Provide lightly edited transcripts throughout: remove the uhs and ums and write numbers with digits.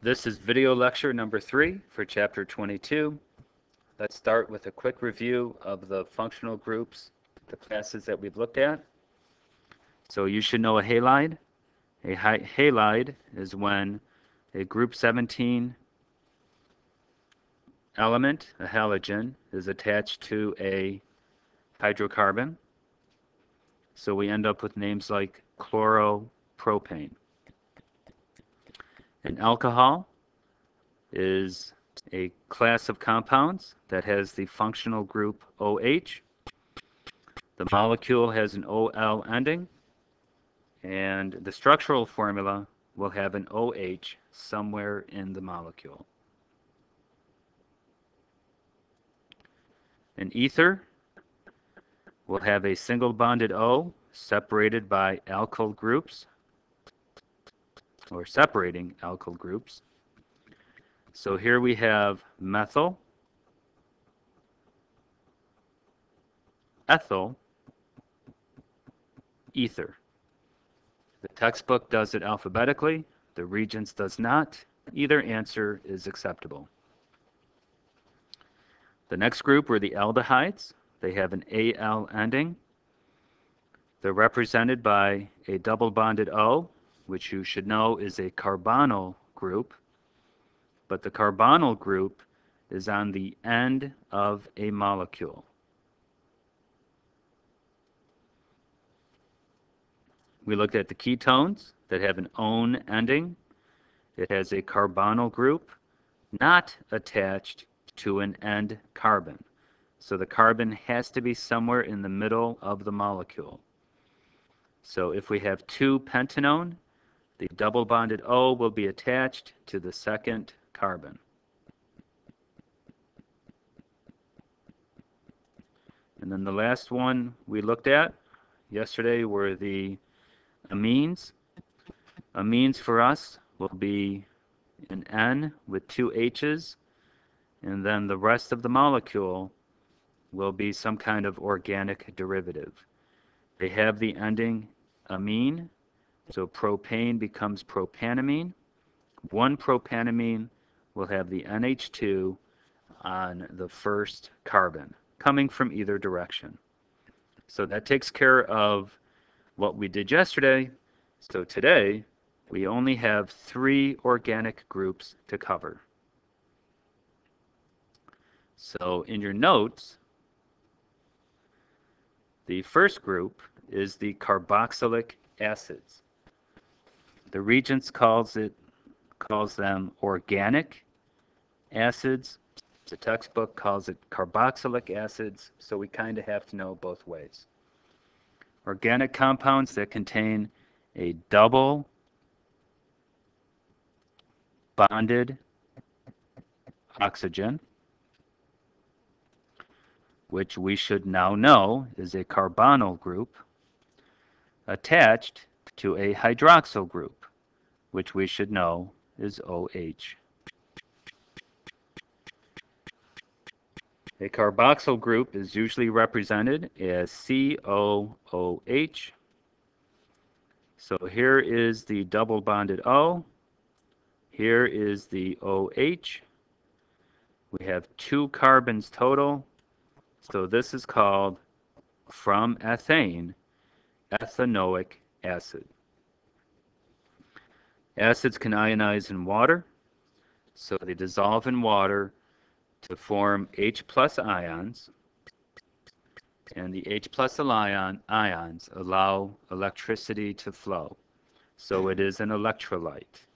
This is video lecture number 3 for chapter 22. Let's start with a quick review of the functional groups, the classes that we've looked at. So you should know a halide. A halide is when a group 17 element, a halogen, is attached to a hydrocarbon. So we end up with names like chloropropane. An alcohol is a class of compounds that has the functional group OH. The molecule has an OL ending, and the structural formula will have an OH somewhere in the molecule. An ether will have a single bonded O separated by alkyl groups, or separating alkyl groups. So here we have methyl, ethyl, ether. The textbook does it alphabetically. The Regents does not. Either answer is acceptable. The next group are the aldehydes. They have an AL ending. They're represented by a double bonded O, which you should know is a carbonyl group. But the carbonyl group is on the end of a molecule. We looked at the ketones that have an -one ending. It has a carbonyl group not attached to an end carbon. So the carbon has to be somewhere in the middle of the molecule. So if we have 2-pentanone, the double bonded O will be attached to the second carbon. And then the last one we looked at yesterday were the amines. Amines for us will be an N with 2 H's, and then the rest of the molecule will be some kind of organic derivative. They have the ending amine, so propane becomes propanamine. One propanamine will have the NH2 on the first carbon, coming from either direction. So that takes care of what we did yesterday. So today, we only have 3 organic groups to cover. So in your notes, the first group is the carboxylic acids. The Regents calls them organic acids. The textbook calls it carboxylic acids, so we kind of have to know both ways. Organic compounds that contain a double bonded oxygen, which we should now know is a carbonyl group, attached to a hydroxyl group, which we should know is OH. A carboxyl group is usually represented as COOH. So here is the double bonded O. Here is the OH. We have 2 carbons total. So this is called, from ethane, ethanoic acid. Acids can ionize in water, so they dissolve in water to form H+ ions, and the H+ ions allow electricity to flow. So it is an electrolyte.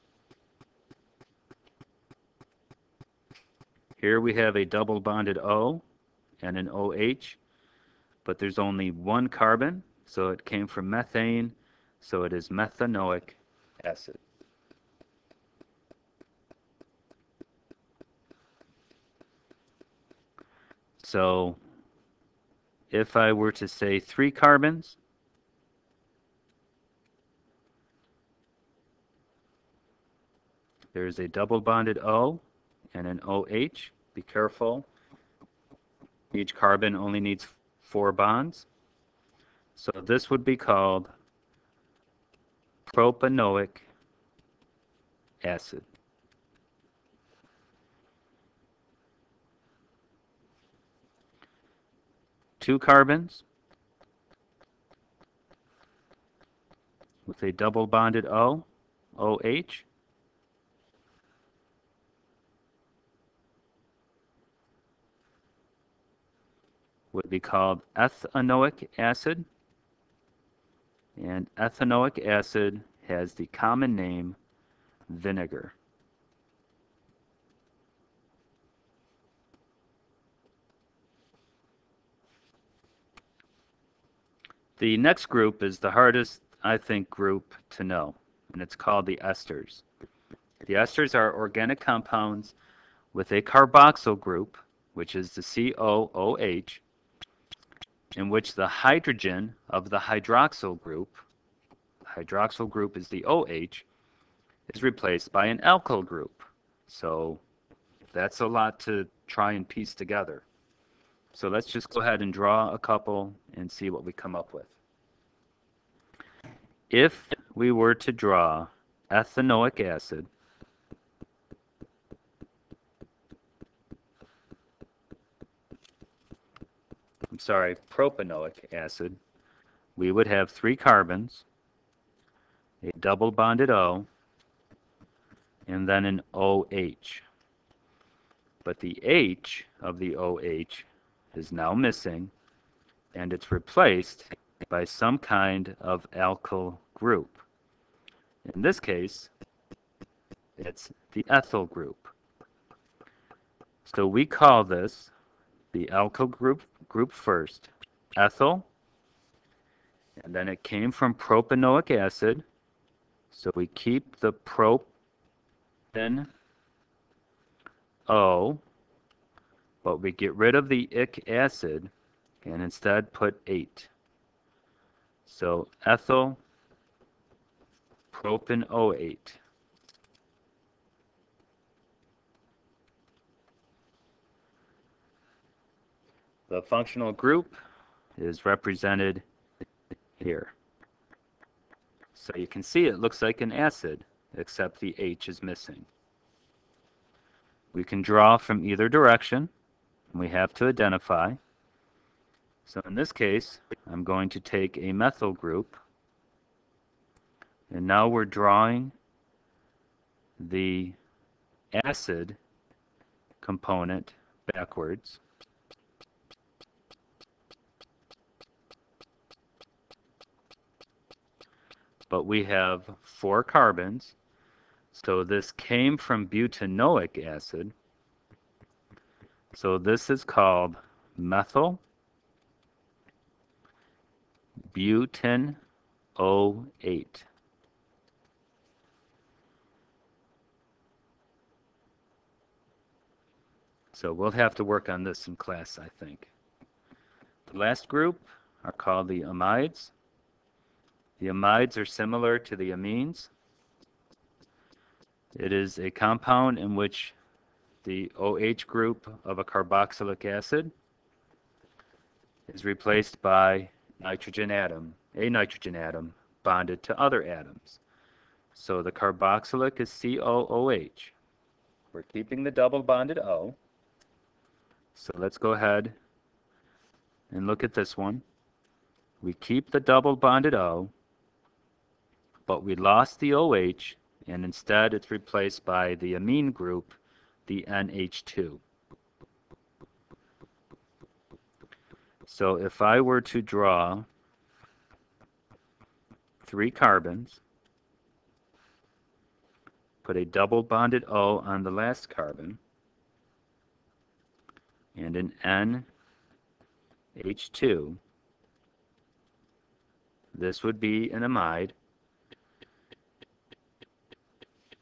Here we have a double bonded O and an OH, but there's only 1 carbon, so it came from methane, so it is methanoic acid. So if I were to say 3 carbons, there's a double bonded O and an OH. Be careful. Each carbon only needs 4 bonds. So this would be called propanoic acid. 2 carbons with a double bonded O, OH. Would be called ethanoic acid. And ethanoic acid has the common name vinegar. The next group is the hardest, I think, group to know, and it's called the esters. The esters are organic compounds with a carboxyl group, which is the COOH, in which the hydrogen of the hydroxyl group is the OH, is replaced by an alkyl group. So that's a lot to try and piece together. So let's just go ahead and draw a couple and see what we come up with. If we were to draw ethanoic acid, propanoic acid, we would have 3 carbons, a double bonded O, and then an OH. But the H of the OH is now missing, and it's replaced by some kind of alkyl group. In this case, it's the ethyl group. So we call this the alkyl group first, ethyl, and then it came from propanoic acid, so we keep the propan O, but we get rid of the ic acid and instead put 8. So ethyl propanoate. The functional group is represented here. So you can see it looks like an acid, except the H is missing. We can draw from either direction, and we have to identify. So in this case, I'm going to take a methyl group, and now we're drawing the acid component backwards. But we have 4 carbons, so this came from butanoic acid. So this is called methyl butanoate. So we'll have to work on this in class, I think. The last group are called the amides. The amides are similar to the amines. It is a compound in which the OH group of a carboxylic acid is replaced by a nitrogen atom bonded to other atoms. So the carboxylic is COOH. We're keeping the double bonded O. So let's go ahead and look at this one. We keep the double bonded O, but we lost the OH, and instead it's replaced by the amine group, the NH2. So if I were to draw 3 carbons, put a double bonded O on the last carbon, and an NH2, this would be an amide.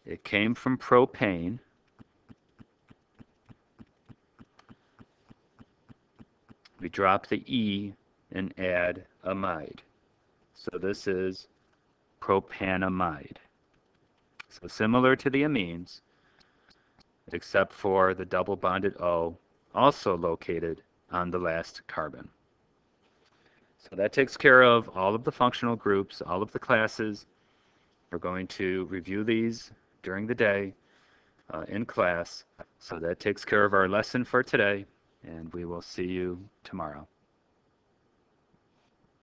It came from propane. We drop the E and add amide. So this is propanamide. So similar to the amines, except for the double bonded O, also located on the last carbon. So that takes care of all of the functional groups, all of the classes. We're going to review these during the day in class. So that takes care of our lesson for today, and we will see you tomorrow.